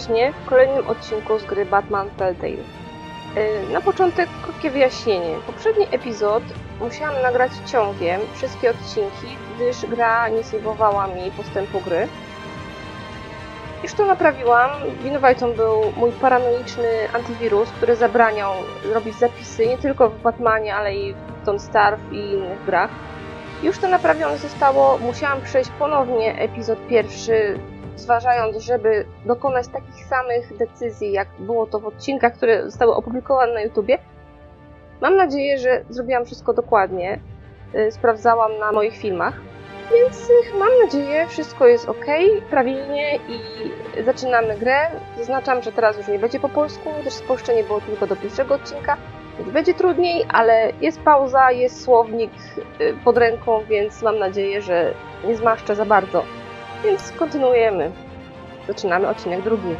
właśnie w kolejnym odcinku z gry Batman Telltale. Na początek krótkie wyjaśnienie. Poprzedni epizod musiałam nagrać ciągiem wszystkie odcinki, gdyż gra nie sejwowała mi postępu gry. Już to naprawiłam. Winowajcą był mój paranoiczny antywirus, który zabraniał robić zapisy nie tylko w Batmanie, ale i w Don't Starve i innych grach. Już to naprawione zostało. Musiałam przejść ponownie epizod pierwszy, zważając, żeby dokonać takich samych decyzji, jak było to w odcinkach, które zostały opublikowane na YouTubie. Mam nadzieję, że zrobiłam wszystko dokładnie. Sprawdzałam na moich filmach. Więc mam nadzieję, wszystko jest ok, prawidłnie i zaczynamy grę. Zaznaczam, że teraz już nie będzie po polsku, też spolszczenie było tylko do pierwszego odcinka, więc będzie trudniej, ale jest pauza, jest słownik pod ręką, więc mam nadzieję, że nie zmaszczę za bardzo. Więc kontynuujemy. Zaczynamy odcinek drugi.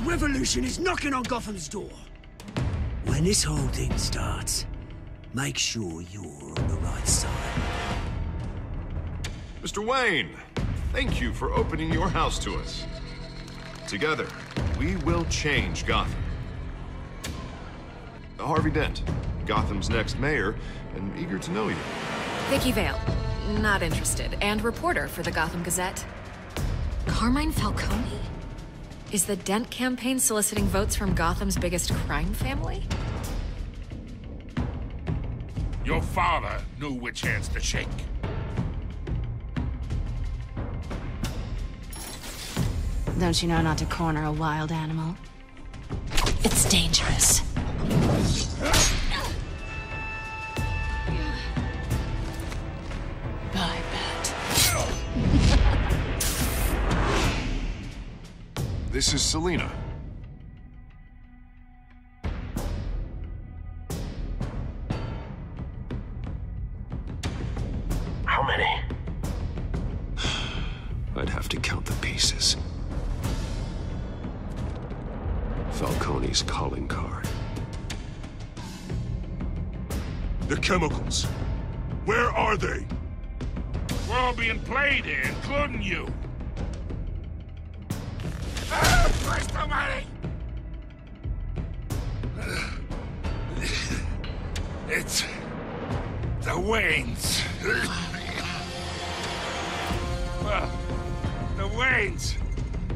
Revolution is knocking on Gotham's door. When this whole thing starts, make sure you're on the right side. Mr. Wayne, thank you for opening your house to us. Together, we will change Gotham. Harvey Dent, Gotham's next mayor, and eager to know you. Vicky Vale, not interested, and reporter for the Gotham Gazette. Carmine Falcone? Is the Dent campaign soliciting votes from Gotham's biggest crime family? Your father knew which hands to shake. Don't you know not to corner a wild animal? It's dangerous. I bet. This is Selina. How many? I'd have to count the pieces. Falcone's calling card. The chemicals. Where are they? We're all being played here, including you. Christ almighty! It's the Waynes. Well, the Waynes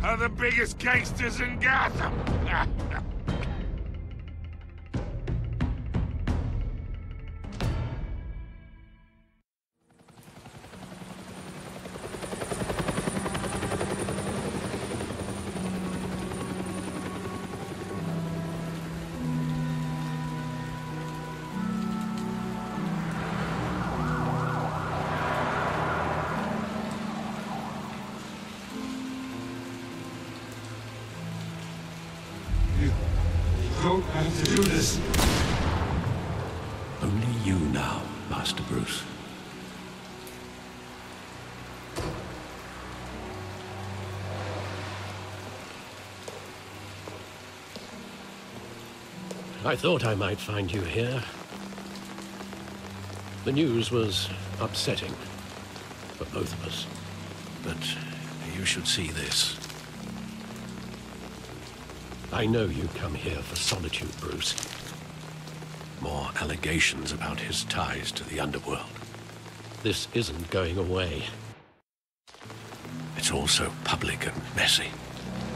are the biggest gangsters in Gotham. Don't have to do this. Only you now, Master Bruce. I thought I might find you here. The news was upsetting for both of us. But you should see this. I know you come here for solitude, Bruce. More allegations about his ties to the underworld. This isn't going away. It's all so public and messy.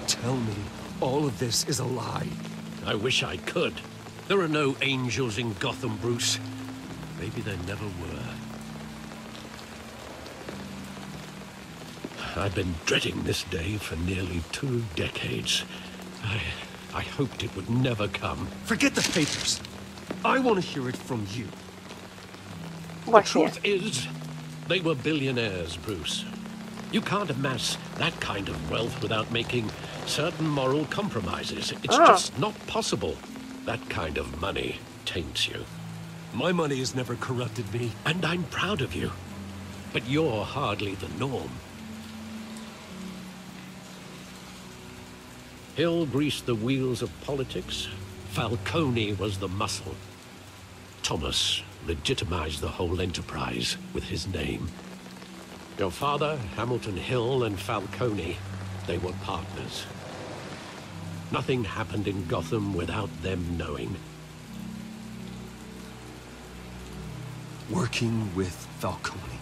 Tell me all of this is a lie. I wish I could. There are no angels in Gotham, Bruce. Maybe there never were. I've been dreading this day for nearly 2 decades. I hoped it would never come. Forget the papers. I want to hear it from you. The truth is, they were billionaires, Bruce. You can't amass that kind of wealth without making certain moral compromises. It's just not possible. That kind of money taints you. My money has never corrupted me. And I'm proud of you. But you're hardly the norm. Hill greased the wheels of politics. Falcone was the muscle. Thomas legitimized the whole enterprise with his name. Your father, Hamilton Hill, and Falcone, they were partners. Nothing happened in Gotham without them knowing. Working with Falcone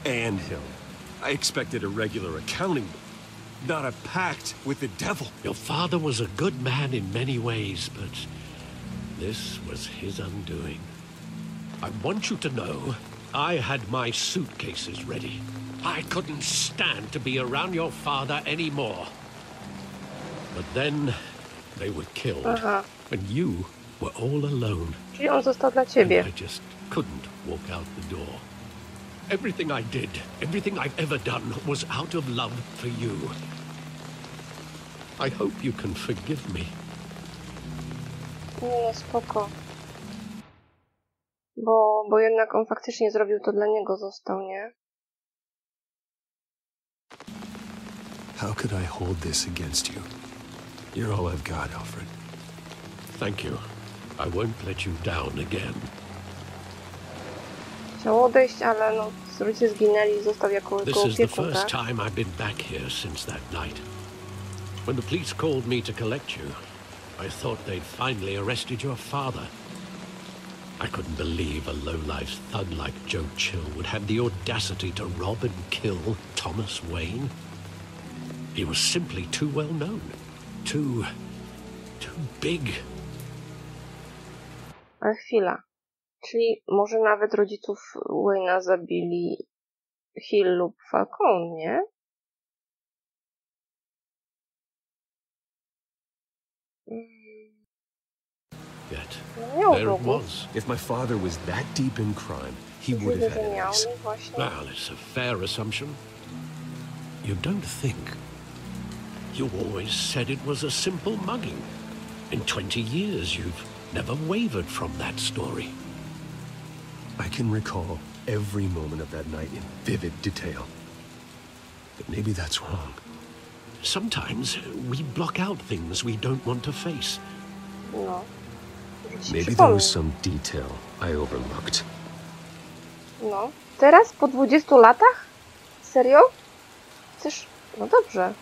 and Hill. I expected a regular accounting, not a pact with the devil. Your father was a good man in many ways, but this was his undoing. I want you to know, I had my suitcases ready. I couldn't stand to be around your father anymore. But then they were killed, and you were all alone. Czyli on został dla ciebie. And I just couldn't walk out the door. Everything I did, everything I've ever done was out of love for you. I hope you can forgive me. Nie, spoko. Bo jednak on faktycznie zrobił to dla niego, został, nie? How could I hold this against you? You're all I've got, Alfred. Thank you. I won't let you down again. Chciał odejść, ale no, rodzice zginęli, został jako This is the opiekun, first tak? time I've been back here since that night. When the police called me to collect you, I thought they'd finally arrested your father. I couldn't believe a low-life thug like Joe Chill would have the audacity to rob and kill Thomas Wayne. He was simply too well known. Too big. Ale chwila. Czyli może nawet rodziców Wayne'a zabili Hill lub Falcone, nie? Yet, Miał there it wrogów. was. If my father was that deep in crime, he would have Widzę, had że miał, enemies. no właśnie. Well, it's a fair assumption. You don't think. You always said it was a simple mugging. In 20 years, you've never wavered from that story. I can recall every moment of that night in vivid detail. But maybe that's wrong. Sometimes we block out things we don't want to face. No. Maybe there was some detail I overlooked. No. Teraz, po 20 latach? Serio? Chcesz... No dobrze.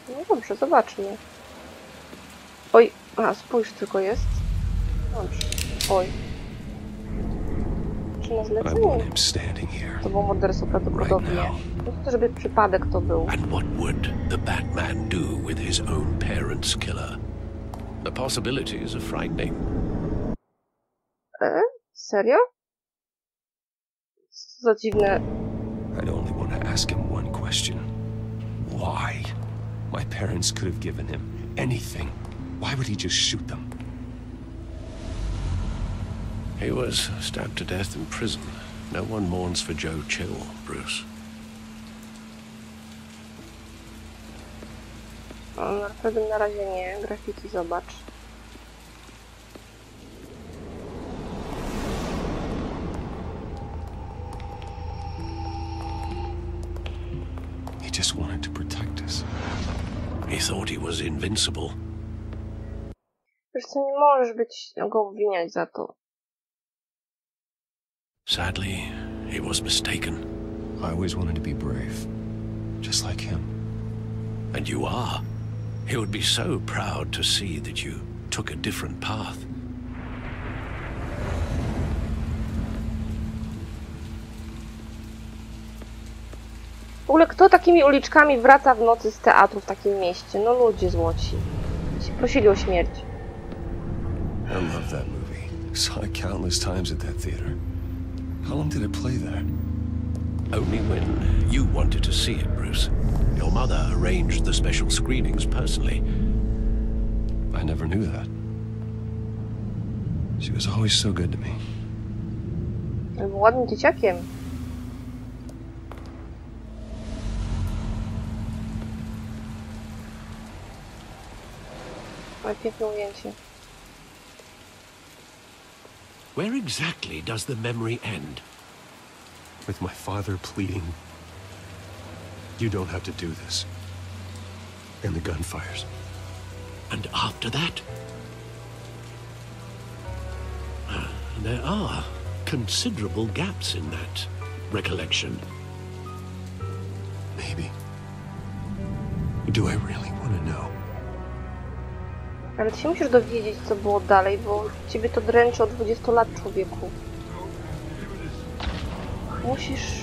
No dobrze, zobaczmy. Oj, a spójrz tylko jest. Dobrze. Oj. Czy na I zlecenie? want him standing here. To był morderstwo prawdopodobnie. No to żeby przypadek to był. And what would the Batman do with his own parents' killer? The possibilities are frightening. Serio? Co za dziwne... I'd only want to ask him one question. Why? My parents could have given him anything. Why would he just shoot them? He was stabbed to death in prison. No one mourns for Joe Chill, Bruce. Alfredem na razie nie. Grafiki zobacz. He just wanted to protect us. He thought he was invincible. Wiesz co, nie możesz go obwiniać za to. Sadly, he was mistaken. I always wanted to be brave, just like him. And you are. He would be so proud to see that you took a different path. W ogóle kto takimi uliczkami wraca w nocy z teatru w takim mieście? No ludzie złoci. Ci prosili o śmierć. I love that movie. Saw it countless times at that theater. How long did it play there? Only when you wanted to see it, Bruce. Your mother arranged the special screenings personally. I never knew that. She was always so good to me. Był ładnym dzieciakiem. Ale piękne ujęcie. Where exactly does the memory end? With my father pleading, "You don't have to do this." And the gunfires. And after that? There are considerable gaps in that recollection. Maybe. Do I really want to know? Ale ty się musisz dowiedzieć, co było dalej, bo ciebie to dręczy od 20 lat, człowieku. Musisz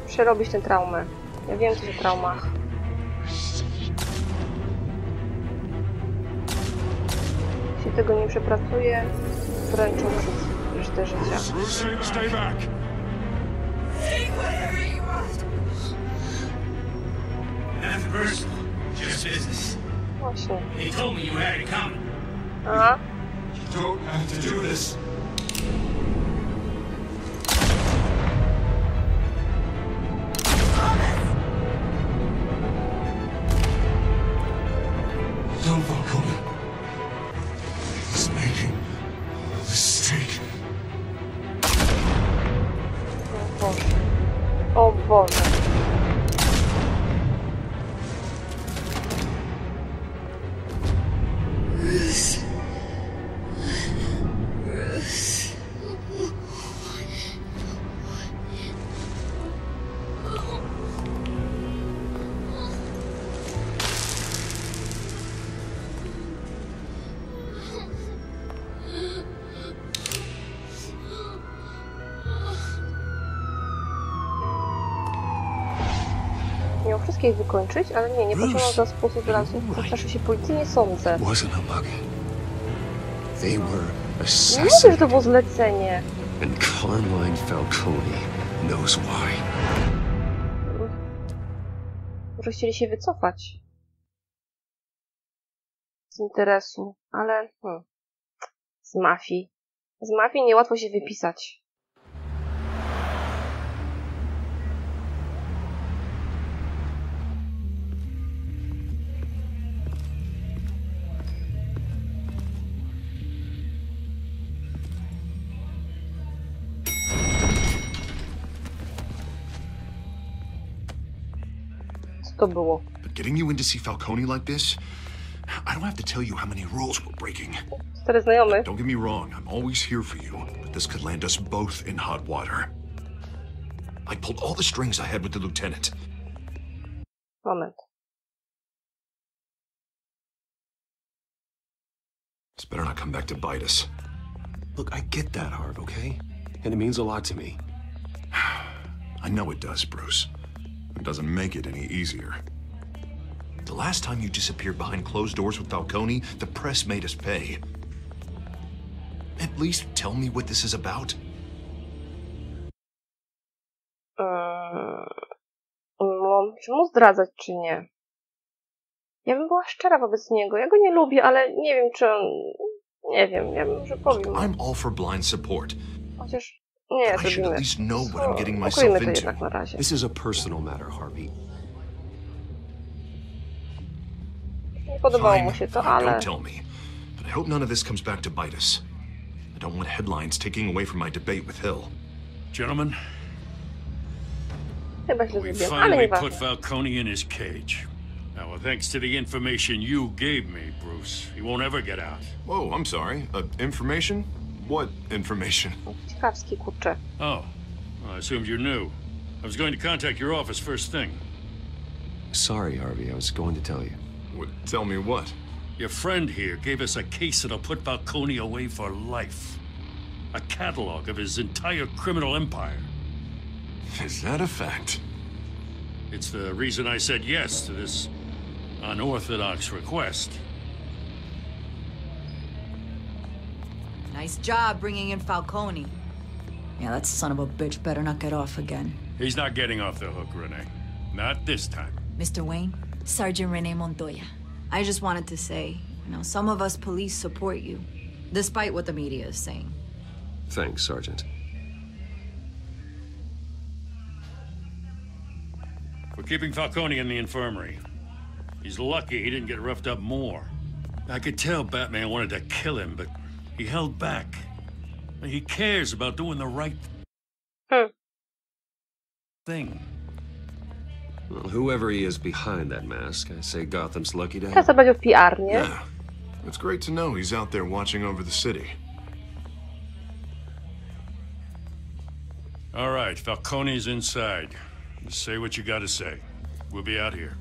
przerobić tę traumę. Ja wiem coś o traumach. Jeśli tego nie przepracuje, dręczą przez resztę życia. Stay back. Nothing personal, just business. Właśnie. They told me you had it coming. Aha. You don't have to do this. Don't fall, He's making a mistake. O Boże. O Boże. Miał wszystkich wykończyć, ale nie pociągnął za sposób razu. Postraszy się policji, nie sądzę. Wasn't a mugging. They were Nie mówię, assassinated. że to było zlecenie. And Carmine Falcone knows why. Może chcieli się wycofać z interesu, ale z mafii. Z mafii niełatwo się wypisać. Co to było? But getting you in to see Falcone like this, I don't have to tell you how many rules we're breaking. Stary znajomy. Don't get me wrong, I'm always here for you, but this could land us both in hot water. I pulled all the strings I had with the lieutenant. Moment. This better not come back to bite us. Look, I get that, Harv, okay? And it means a lot to me. I know it does, Bruce. It doesn't make it any easier. The last time you disappeared behind closed doors with Falcone, the press made us pay. At least tell me what this is about. Czy mu zdradzać, czy nie? Ja bym była szczera wobec niego. Ja go nie lubię, ale nie wiem, czy on... Nie wiem, ja bym może powiem. I'm all for blind support. Chociaż nie, I should at least know what I'm getting myself ukryjmy to into. jednak na razie. This is a personal matter, Harvey. Nie podobało Fine, mu się to, fine, ale... don't tell me. But I hope none of this comes back to bite us. I don't want headlines taking away from my debate with Hill. Gentlemen, Chyba źle we zrobiłem, ale finally put nieważne. Falcone in his cage. Now, thanks to the information you gave me, Bruce, he won't ever get out. Whoa, I'm sorry. Information? What information? Ciekawski, kurczę. Oh, well, I assumed you knew. I was going to contact your office first thing. Sorry, Harvey, I was going to tell you. Tell me what? Your friend here gave us a case that'll put Falcone away for life. A catalog of his entire criminal empire. Is that a fact? It's the reason I said yes to this unorthodox request. Nice job bringing in Falcone. Yeah, that son of a bitch better not get off again. He's not getting off the hook, Renee. Not this time. Mr. Wayne, Sergeant Renee Montoya. I just wanted to say, some of us police support you, despite what the media is saying. Thanks, Sergeant. We're keeping Falcone in the infirmary. He's lucky he didn't get roughed up more. I could tell Batman wanted to kill him, but he held back. He cares about doing the right thing. Well, whoever he is behind that mask, I say Gotham's lucky to have. Teraz zabrać o PR, nie? Yeah. It's great to know he's out there watching over the city. All right, Falcone's inside. Just say what you gotta say. We'll be out here.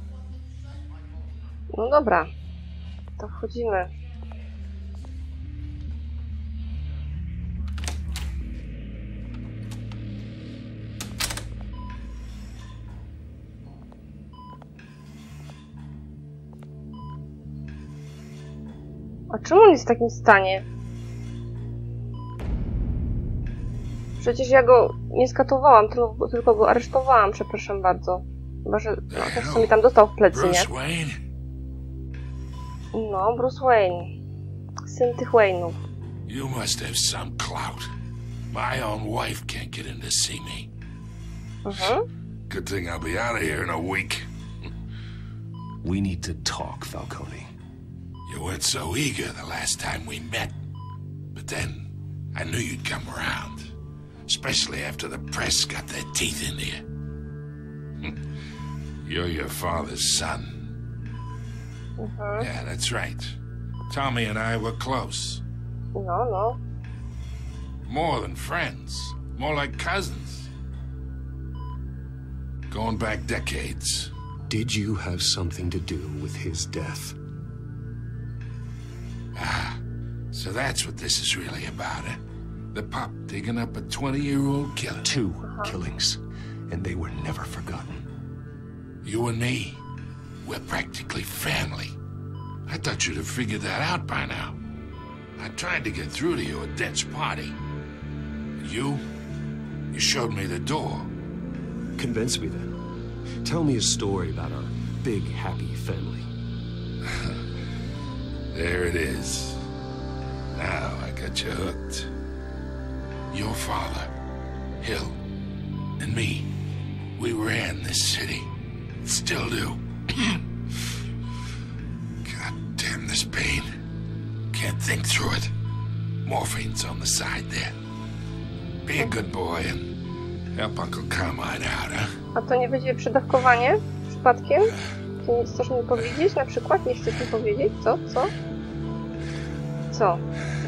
No dobra. To wchodzimy. A czemu on jest w takim stanie? Przecież ja go nie skatowałam, tylko go aresztowałam, przepraszam bardzo. Chyba, że no, też sobie tam dostał w plecy, nie? Bruce Wayne? No, Bruce Wayne. Syn tych Wayne'ów. You must have some clout. My own wife can't get in to see me. Good thing I'll be out of here in a week. We need to talk, Falcone. You weren't so eager the last time we met. But then, I knew you'd come around. Especially after the press got their teeth into you. You're your father's son. Yeah, that's right. Tommy and I were close. No. More than friends. More like cousins. Going back decades. Did you have something to do with his death? Ah, so that's what this is really about, eh? The pop digging up a 20-year-old killer. 2 killings, and they were never forgotten. You and me, we're practically family. I thought you'd have figured that out by now. I tried to get through to you at Dent's party. You showed me the door. Convince me then. Tell me a story about our big, happy family. There it is. Now I got you hooked. Your father, Hill, and me, we ran this city. Still do. God damn this pain. Can't think through it. Morphine's on the side there. Be a good boy and help Uncle Carmine out, huh? A to nie będzie przedawkowanie? Przypadkiem? Ty nie chcesz mi powiedzieć? Na przykład? Nie chcesz mi powiedzieć? Co? Co?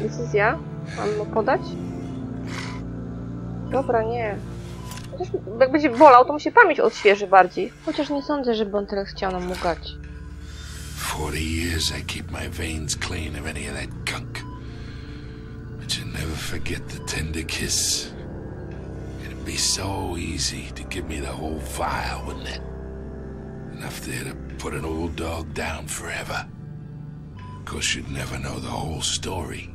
Decyzja? Mam mu podać? Dobra, nie. Chociaż jak będzie bolał, to mu się pamięć odświeży bardziej. Chociaż nie sądzę, żeby on teraz chciał nam mugać. 40 years I keep my veins clean of any of that gunk. But you never forget the tender kiss. It'd be so easy to give me the whole file, wouldn't it? Enough there to put an old dog down forever. Of course, you'd never know the whole story.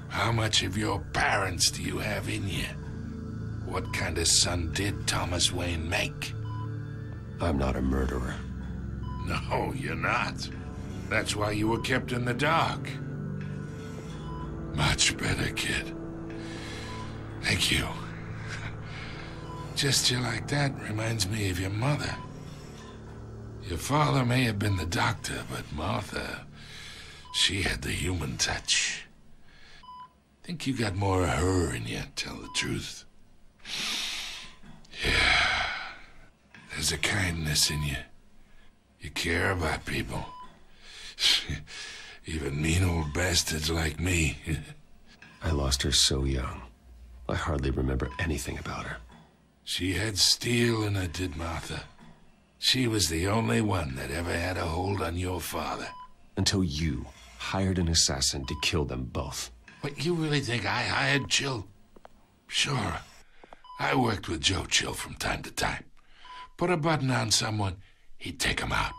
How much of your parents do you have in you? What kind of son did Thomas Wayne make? I'm not a murderer. No, you're not. That's why you were kept in the dark. Much better, kid. Thank you. Gesture like that reminds me of your mother. Your father may have been the doctor, but Martha, she had the human touch. Think you got more of her in you, tell the truth. Yeah. There's a kindness in you. You care about people. Even mean old bastards like me. I lost her so young. I hardly remember anything about her. She had steel in her, did Martha. She was the only one that ever had a hold on your father. Until you hired an assassin to kill them both. What, you really think I hired Chill? Sure. I worked with Joe Chill from time to time. Put a button on someone, he'd take him out.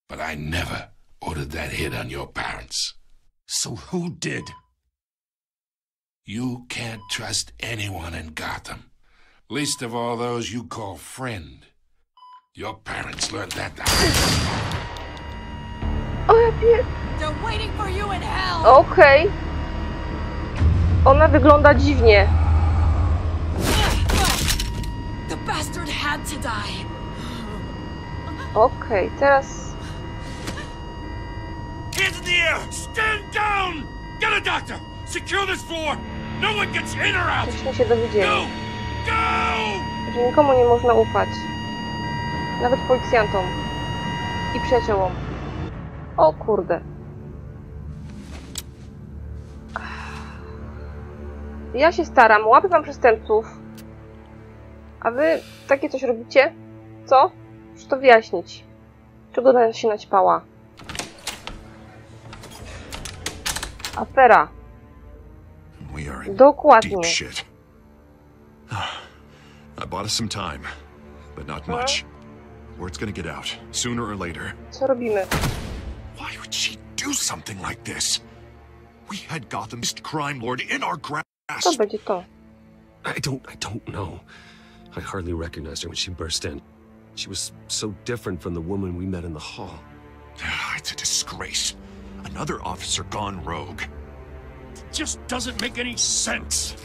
But I never ordered that hit on your parents. So who did? You can't trust anyone in Gotham. Least of all those you call friend. Your parents learned that the O, ja pier... They're waiting for you in hell. Okej. Ona wygląda dziwnie. The bastard had to die. Okej, teraz... Hands in the air! Stand down! Get a doctor! Secure this floor! No one gets in or out! Żeśmy się dowiedzieli, Go! Go! że nikomu nie można ufać. Nawet policjantom. I przyjaciołom. O kurde. Ja się staram, łapię wam przestępców. A wy takie coś robicie? Co? Muszę to wyjaśnić. Czego ona się naćpała? Afera. Dokładnie. I bought us some time, but not much. Word's gonna get out sooner or later. Co robimy? Why would she do something like this? We had Gotham's crime lord in our grasp. Co będzie to? I don't know. I hardly recognized her when she burst in. She was so different from the woman we met in the hall. It's a disgrace. Another officer gone rogue. It just doesn't make any sense.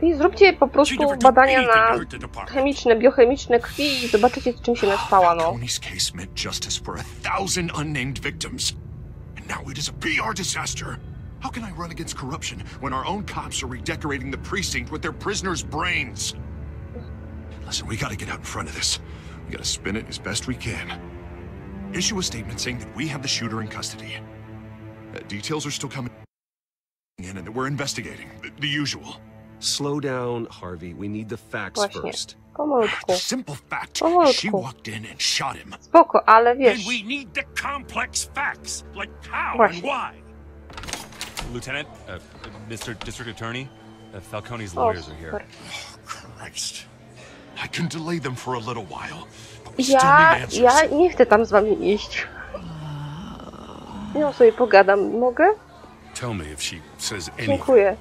I zróbcie po prostu badania na chemiczne, biochemiczne krwi i zobaczycie, czym się naćpała, no. Tony's case meant justice for 1,000 unnamed victims. And now it is a PR disaster. How can I run against corruption when our own cops are redecorating the precinct with their prisoners' brains? Listen, we gotta get out in front of this. We gotta spin it as best we can. Issue a statement saying that we have the shooter in custody. Details are still coming in and that we're investigating. The usual. Slow down, Harvey. We need the facts first. Pomalutku. The simple fact she Pomalutku. walked in and shot him. Spoko, ale wiesz. And we need the complex facts, like how Właśnie. and why. Lieutenant, Mr. District Attorney, Falcone's lawyers are here. Super. Oh, Christ. I can delay them for a little while, but we still need answers. Ja nie chcę tam z wami iść. Ja sobie pogadam, mogę? Tell me if she says anything. Dziękuję.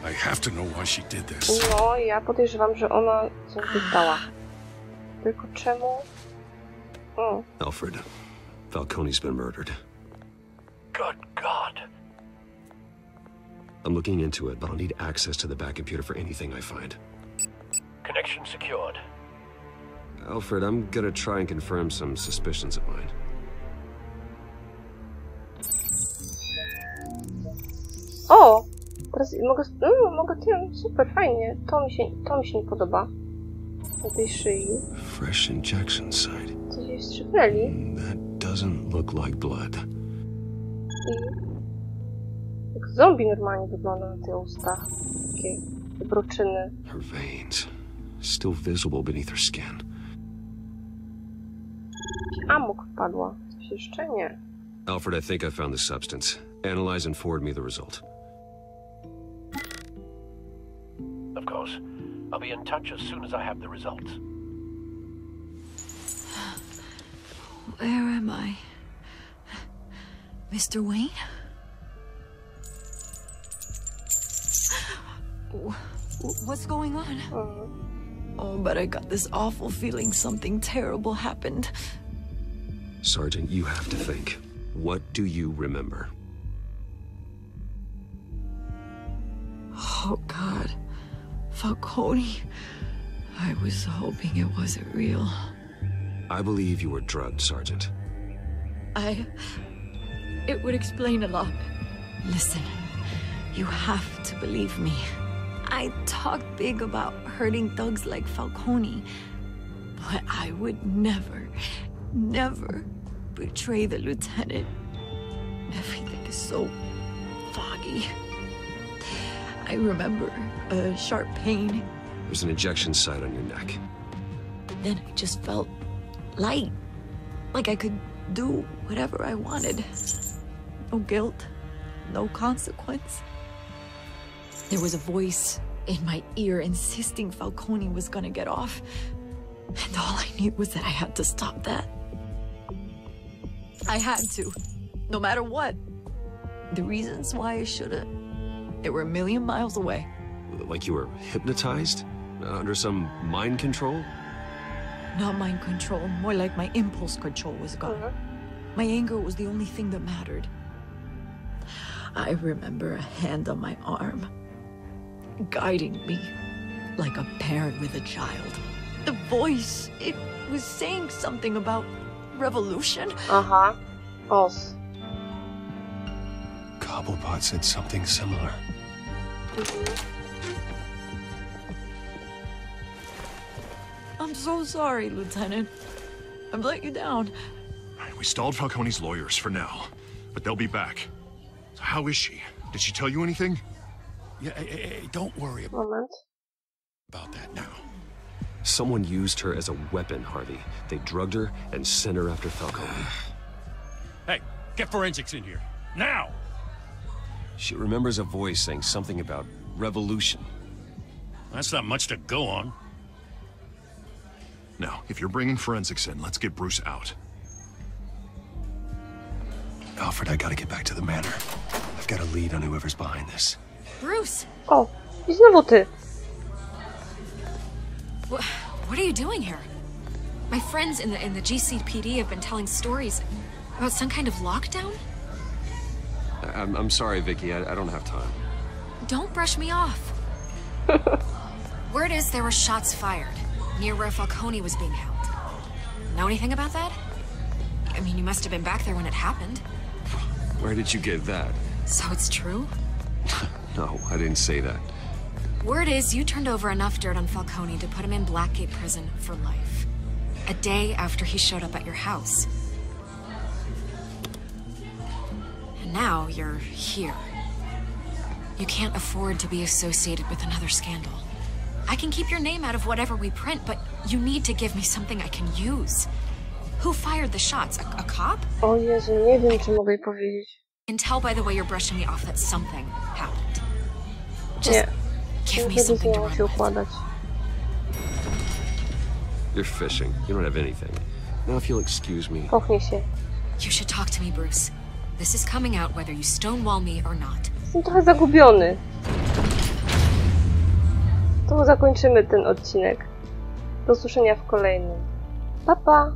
I have to know why she did this. No, ja podejrzewam, że ona coś dostała. Tylko czemu? O. Alfred, Falcone's been murdered. Good God. I'm looking into it, but I'll need access to the back computer for anything I find. Connection secured. Alfred, I'm gonna try and confirm some suspicions of mine. O! Teraz mogę tym, super, fajnie. To mi się nie podoba. Na tej szyi. Fresh injection site. Coś jej wstrzyknęli. That doesn't look like blood. I jak zombie normalnie wygląda na tych ustach. Takie wybroczyny. Her veins, still visible beneath her skin. Amok wpadła. Coś jeszcze nie. Alfred, I think I found the substance. Analyze and forward me the result. Of course. I'll be in touch as soon as I have the results. Where am I? Mr. Wayne? What's going on? Oh, but I got this awful feeling something terrible happened. Sergeant, you have to think. What do you remember? Oh, God. Falcone. I was hoping it wasn't real. I believe you were drugged, Sergeant. It would explain a lot. Listen, you have to believe me. I talked big about hurting thugs like Falcone, but I would never, never betray the lieutenant. Everything is so foggy. I remember a sharp pain. There's an injection site on your neck. Then I just felt light. Like I could do whatever I wanted. No guilt, no consequence. There was a voice in my ear insisting Falcone was gonna get off. And all I knew was that I had to stop that. I had to, no matter what. The reasons why I shouldn't, they were a million miles away. Like you were hypnotized? Under some mind control? Not mind control, more like my impulse control was gone. My anger was the only thing that mattered. I remember a hand on my arm, guiding me like a parent with a child. The voice, it was saying something about revolution. Os. Cobblepot said something similar. I'm so sorry, Lieutenant. I've let you down. We stalled Falcone's lawyers for now, but they'll be back. So how is she? Did she tell you anything? Yeah, hey, don't worry about that now. Someone used her as a weapon, Harvey. They drugged her and sent her after Falcone. Hey, get forensics in here. Now! She remembers a voice saying something about revolution. That's not much to go on. Now, if you're bringing forensics in, let's get Bruce out. Alfred, I gotta get back to the manor. I've got a lead on whoever's behind this. Bruce! O, i znowu ty. What are you doing here? My friends in the GCPD have been telling stories about some kind of lockdown? I'm sorry, Vicky. I don't have time. Don't brush me off. Word is there were shots fired near where Falcone was being held. Know anything about that? I mean, you must have been back there when it happened. Where did you get that? So it's true? No, I didn't say that. Word is you turned over enough dirt on Falcone to put him in Blackgate Prison for life. A day after he showed up at your house. And now you're here. You can't afford to be associated with another scandal. I can keep your name out of whatever we print, but you need to give me something I can use. Who fired the shots? A cop? O Jezu, nie wiem, czy mogę jej powiedzieć. I can tell by the way you're brushing me off that something happened. Just Nie. give me Wtedy something to miało run się with. układać. You're fishing. You don't have anything. Now, if you'll excuse me. Pochnie się. You should talk to me, Bruce. This is coming out whether you stonewall me or not. Jestem trochę zagubiony. To zakończymy ten odcinek. Do usłyszenia w kolejnym. Pa, pa!